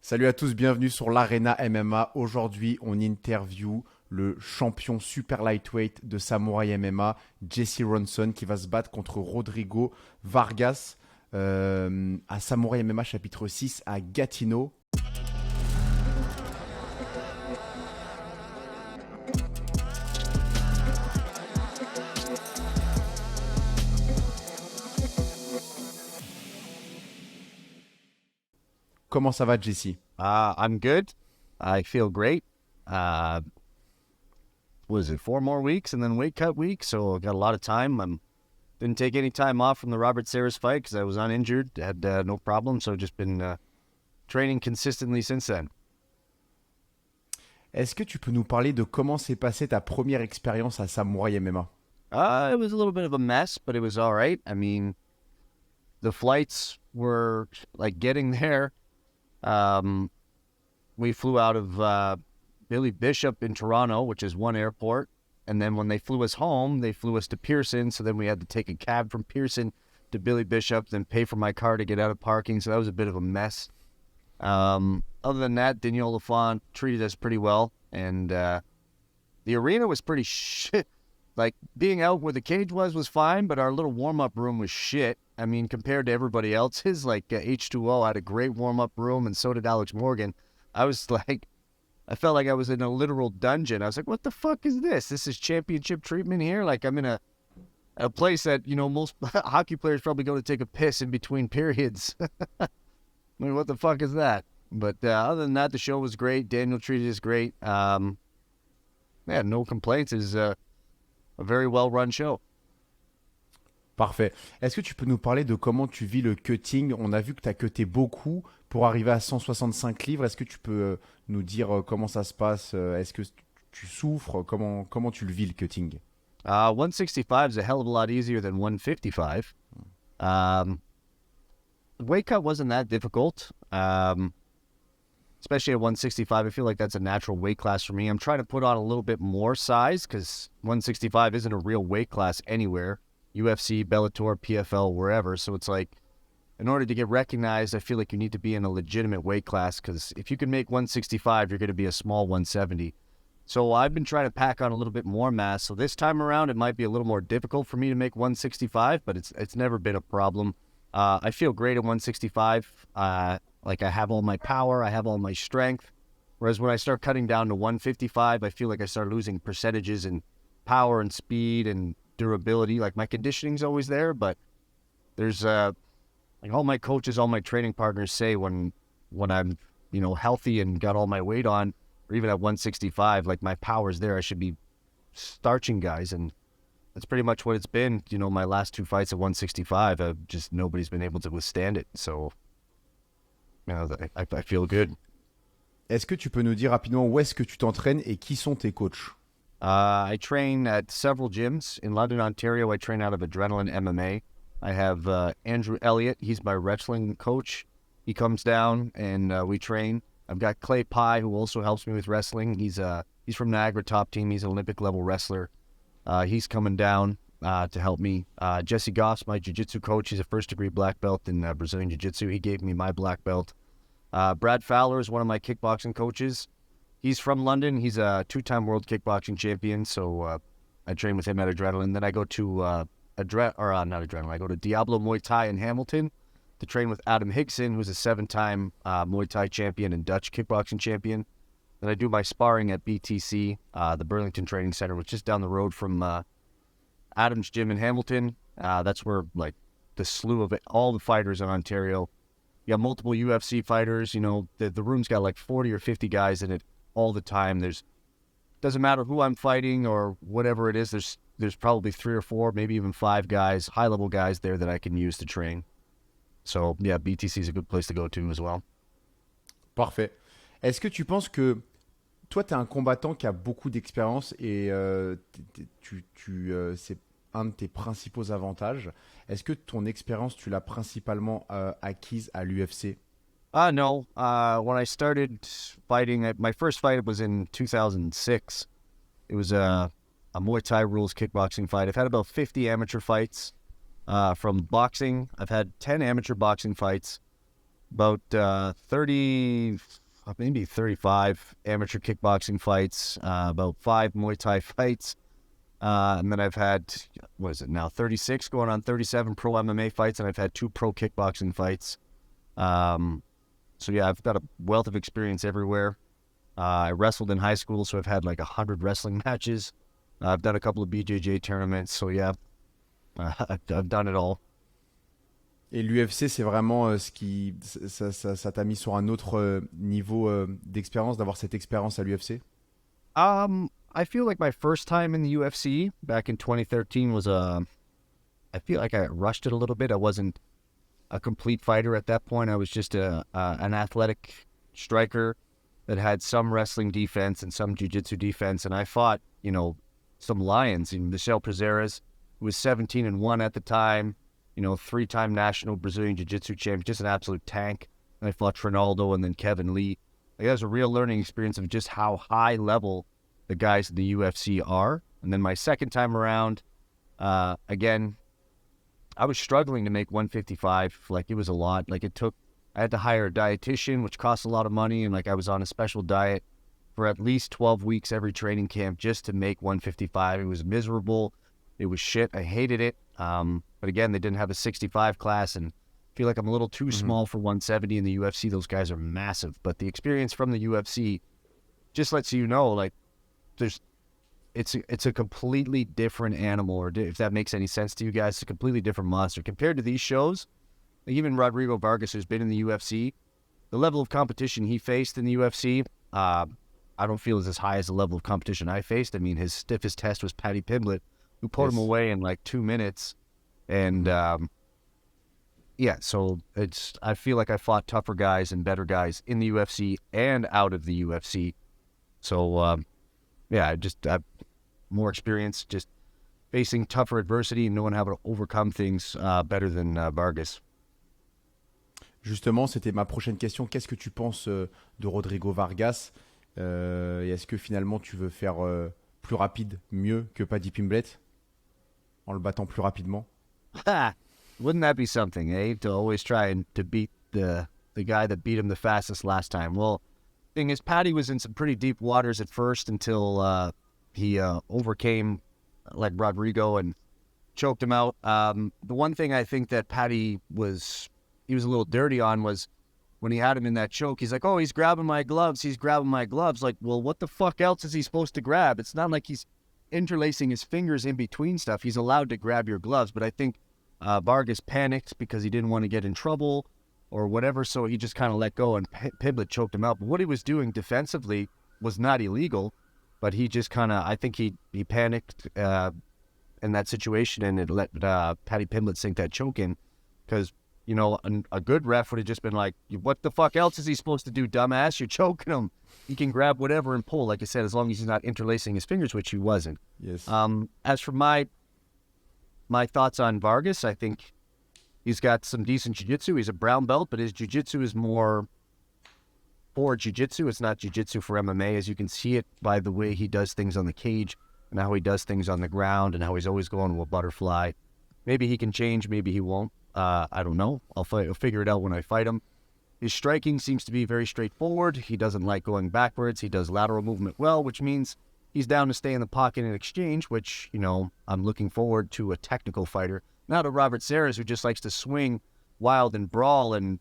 Salut à tous, bienvenue sur l'Arena MMA. Aujourd'hui, on interview le champion super lightweight de Samouraï MMA, Jesse Ronson, qui va se battre contre Rodrigo Vargas à Samouraï MMA chapitre 6 à Gatineau. Comment ça va, Jesse? I'm good. I feel great. Was it 4 more weeks and then weight cut week? So I got a lot of time. Didn't take any time off from the Robert Saris fight because I was uninjured, had no problem. So just been training consistently since then. Est-ce que tu peux nous parler de comment s'est passée ta première expérience à Samouraï MMA? It was a little bit of a mess, but it was all right. I mean, the flights were like getting there. We flew out of Billy Bishop in Toronto, which is one airport. And then when they flew us home, they flew us to Pearson. So then we had to take a cab from Pearson to Billy Bishop, then pay for my car to get out of parking. So that was a bit of a mess. Other than that, Daniel Lafont treated us pretty well. And the arena was pretty shit. Like, being out where the cage was fine, but our little warm-up room was shit. I mean, compared to everybody else's, like H2O had a great warm-up room, and so did Alex Morgan. I felt like I was in a literal dungeon. I was like, what the fuck is this? This is championship treatment here? Like, I'm in a place that, most hockey players probably go to take a piss in between periods. I mean, what the fuck is that? But other than that, the show was great. Daniel treated us great. No complaints. It's a very well-run show. Parfait. Est-ce que tu peux nous parler de comment tu vis le cutting? On a vu que tu as cutté beaucoup pour arriver à 165 livres. Est-ce que tu peux nous dire comment ça se passe? Est-ce que tu souffres? Comment tu le vis, le cutting? 165 is a hell of a lot easier than 155. The weight cut wasn't that difficult, especially at 165. I feel like that's a natural weight class for me. I'm trying to put on a little bit more size because 165 isn't a real weight class anywhere. UFC, Bellator, PFL, wherever. So it's like, in order to get recognized, I feel like you need to be in a legitimate weight class because if you can make 165, you're going to be a small 170. So I've been trying to pack on a little bit more mass. So this time around, it might be a little more difficult for me to make 165, but it's never been a problem. I feel great at 165. Like, I have all my power, I have all my strength. Whereas when I start cutting down to 155, I feel like I start losing percentages in power and speed and durability. Like, my conditioning's always there, but there's like, all my coaches, all my training partners say when I'm healthy and got all my weight on, or even at 165, like, my power's there. I should be starching guys, and that's pretty much what it's been. My last 2 fights at 165, nobody's been able to withstand it. So I feel good. Est-ce que tu peux nous dire rapidement où est-ce que tu t'entraînes et qui sont tes coachs? I train at several gyms. In London, Ontario, I train out of Adrenaline MMA. I have Andrew Elliott. He's my wrestling coach. He comes down and we train. I've got Clay Pye, who also helps me with wrestling. He's from Niagara Top Team. He's an Olympic-level wrestler. He's coming down to help me. Jesse Goff's my jiu-jitsu coach. He's a first-degree black belt in Brazilian jiu-jitsu. He gave me my black belt. Brad Fowler is one of my kickboxing coaches. He's from London. He's a 2-time world kickboxing champion, so I train with him at Adrenaline. Then I go to not Adrenaline. I go to Diablo Muay Thai in Hamilton to train with Adam Higson, who's a 7-time Muay Thai champion and Dutch kickboxing champion. Then I do my sparring at BTC, the Burlington Training Center, which is down the road from Adam's gym in Hamilton. That's where, like, the slew of all the fighters in Ontario. You got multiple UFC fighters. The room's got like 40 or 50 guys in it all the time. Doesn't matter who I'm fighting or whatever it is. There's probably 3 or 4, maybe even 5 guys, high-level guys there that I can use to train. So, yeah, BTC is a good place to go to as well. Parfait. Est-ce que tu penses que toi, tu es un combattant qui a beaucoup d'expérience et c'est un de tes principaux avantages? Est-ce que ton expérience, tu l'as principalement acquise à l'UFC? No. When I started fighting, my first fight was in 2006. It was a Muay Thai rules kickboxing fight. I've had about 50 amateur fights from boxing. I've had 10 amateur boxing fights. about 30, maybe 35 amateur kickboxing fights, about 5 Muay Thai fights. And then I've had, 36 going on 37 pro MMA fights, and I've had 2 pro kickboxing fights. So yeah, I've got a wealth of experience everywhere. I wrestled in high school, so I've had like 100 wrestling matches. I've done a couple of BJJ tournaments, so yeah, I've done it all. Et l'UFC, c'est vraiment ce qui. Ça t'a mis sur un autre niveau d'expérience, d'avoir cette expérience à l'UFC? I feel like my first time in the UFC back in 2013 was I feel like I rushed it a little bit. I wasn't a complete fighter at that point. I was just an athletic striker that had some wrestling defense and some jiu-jitsu defense. And I fought, some lions. Michel Prazeres, who was 17-1 at the time, 3-time national Brazilian jiu-jitsu champion, just an absolute tank. And I fought Trinaldo and then Kevin Lee. Like, that was a real learning experience of just how high level the guys in the UFC are. And then my second time around, again, I was struggling to make 155. Like, it was a lot. Like, I had to hire a dietitian, which costs a lot of money. And like, I was on a special diet for at least 12 weeks every training camp just to make 155. It was miserable. It was shit. I hated it. But again, they didn't have a 65 class, and I feel like I'm a little too small for 170 in the UFC. Those guys are massive. But the experience from the UFC just lets you know, like, it's a completely different animal, or if that makes any sense to you guys. It's a completely different monster compared to these shows. Like, even Rodrigo Vargas, who's been in the UFC, the level of competition he faced in the UFC, I don't feel is as high as the level of competition I faced. I mean, his stiffest test was Paddy Pimblett, who put him away in like 2 minutes. And so I feel like I fought tougher guys and better guys in the UFC and out of the UFC. So I have more experience just facing tougher adversity and knowing how to overcome things better than Vargas. Justement, c'était ma prochaine question. Qu'est-ce que tu penses de Rodrigo Vargas? Et est-ce que finalement tu veux faire plus rapide, mieux que Paddy Pimblett en le battant plus rapidement? Wouldn't that be something, eh? To always try to beat the guy that beat him the fastest last time. Well, thing is, Paddy was in some pretty deep waters at first until he overcame like Rodrigo and choked him out. The one thing I think that Paddy was a little dirty on was when he had him in that choke. He's like, oh, he's grabbing my gloves. Like, well, what the fuck else is he supposed to grab? It's not like he's interlacing his fingers in between stuff. He's allowed to grab your gloves, but I think Vargas panicked because he didn't want to get in trouble or whatever, so he just kind of let go, and Pimblett choked him out. But what he was doing defensively was not illegal, but he just kind of, I think he panicked in that situation, and it let Paddy Pimblett sink that choke in, because a good ref would have just been like, what the fuck else is he supposed to do, dumbass? You're choking him. He can grab whatever and pull, like I said, as long as he's not interlacing his fingers, which he wasn't. Yes. As for my thoughts on Vargas, I think he's got some decent jiu-jitsu. He's a brown belt, but his jiu-jitsu is more for jiu-jitsu. It's not jiu-jitsu for MMA, as you can see it by the way he does things on the cage and how he does things on the ground and how he's always going to a butterfly. Maybe he can change, maybe he won't. I don't know. I'll figure it out when I fight him. His striking seems to be very straightforward. He doesn't like going backwards. He does lateral movement well, which means he's down to stay in the pocket and exchange, which, I'm looking forward to a technical fighter. Not a Robert Serras who just likes to swing wild and brawl and,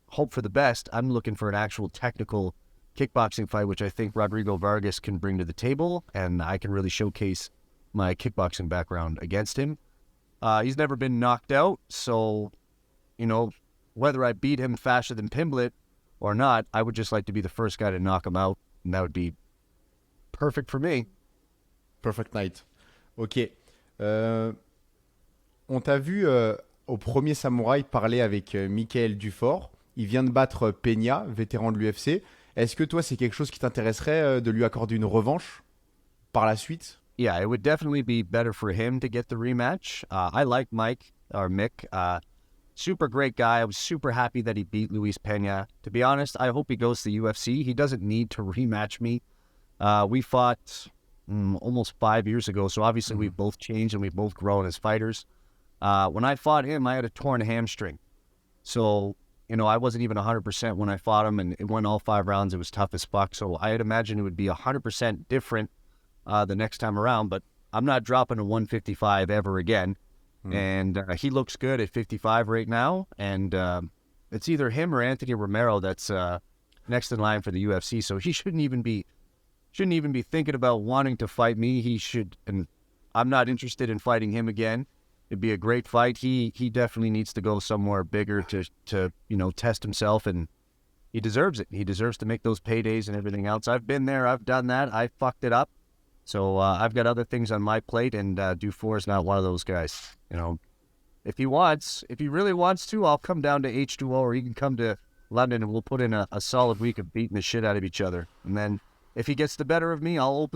hope for the best. I'm looking for an actual technical kickboxing fight, which I think Rodrigo Vargas can bring to the table, and I can really showcase my kickboxing background against him. He's never been knocked out, so, whether I beat him faster than Pimblett or not, I would just like to be the first guy to knock him out, and that would be perfect for me. Perfect night. Ok. On t'a vu au premier Samouraï parler avec Michael Dufort. Il vient de battre Peña, vétéran de l'UFC. Est-ce que toi, c'est quelque chose qui t'intéresserait de lui accorder une revanche par la suite? Yeah, it would definitely be better for him to get the rematch. I like Mick. Super great guy. I was super happy that he beat Luis Peña. To be honest, I hope he goes to the UFC. He doesn't need to rematch me. We fought almost 5 years ago, so obviously we've both changed and we've both grown as fighters. When I fought him, I had a torn hamstring. So you know, I wasn't even 100% when I fought him, and it went all 5 rounds. It was tough as fuck. So I'd imagine it would be 100% different the next time around. But I'm not dropping to 155 ever again. And he looks good at 55 right now. And it's either him or Anthony Romero that's next in line for the UFC. So he shouldn't even be thinking about wanting to fight me. He should, and I'm not interested in fighting him again. It'd be a great fight. He definitely needs to go somewhere bigger to you know, test himself, and he deserves it. He deserves to make those paydays and everything else. I've been there. I've done that. I fucked it up. So I've got other things on my plate, and Dufour is not one of those guys. You know, if he really wants to, I'll come down to H2O, or he can come to London, and we'll put in a solid week of beating the shit out of each other. And then if he gets the better of me, I'll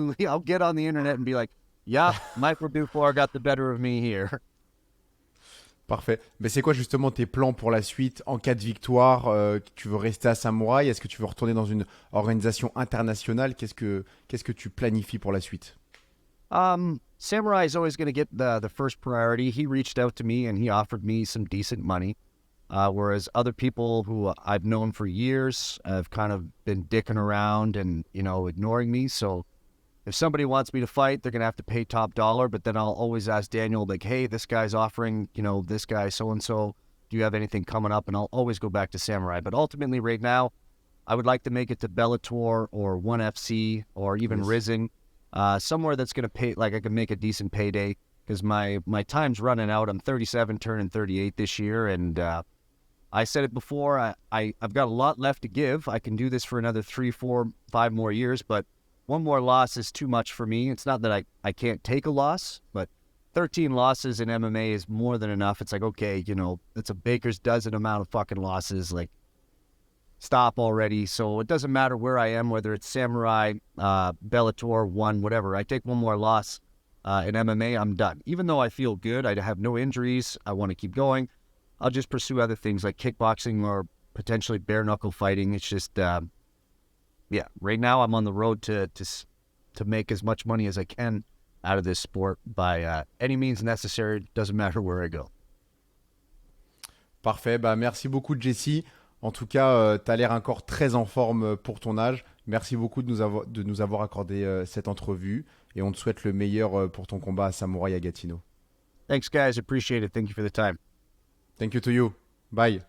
get on the internet and be like, yeah, Michael Dufour got the better of me here. Parfait. Mais c'est quoi justement tes plans pour la suite en cas de victoire? Tu veux rester à Samouraï? Est-ce que tu veux retourner dans une organisation internationale? Qu'est-ce que tu planifies pour la suite? Samurai is always going to get the first priority. He reached out to me and he offered me some decent money. Whereas other people who I've known for years have kind of been dicking around and, you know, ignoring me. So if somebody wants me to fight, they're going to have to pay top dollar. But then I'll always ask Daniel, like, hey, this guy's offering, you know, this guy so-and-so. Do you have anything coming up? And I'll always go back to Samurai. But ultimately right now, I would like to make it to Bellator or ONE FC or even Risen. Somewhere that's going to pay, like I can make a decent payday, because my time's running out. I'm 37, turning 38 this year. And I said it before, I've got a lot left to give. I can do this for another 3, 4, 5 more years, but one more loss is too much for me. It's not that I can't take a loss, but 13 losses in MMA is more than enough. It's like, okay, you know, it's a baker's dozen amount of fucking losses. Like, stop already. So it doesn't matter where I am, whether it's Samurai, Bellator, ONE, whatever. I take one more loss in MMA, I'm done. Even though I feel good, I have no injuries, I want to keep going, I'll just pursue other things like kickboxing or potentially bare knuckle fighting. It's just... yeah, right now I'm on the road to make as much money as I can out of this sport by any means necessary. Doesn't matter where I go. Parfait. Bah, merci beaucoup, Jesse. En tout cas, tu as l'air encore très en forme pour ton âge. Merci beaucoup de nous avoir accordé cette entrevue et on te souhaite le meilleur pour ton combat à Samouraï à Gatineau. Thanks, guys. Appreciate it. Thank you for the time. Thank you to you. Bye.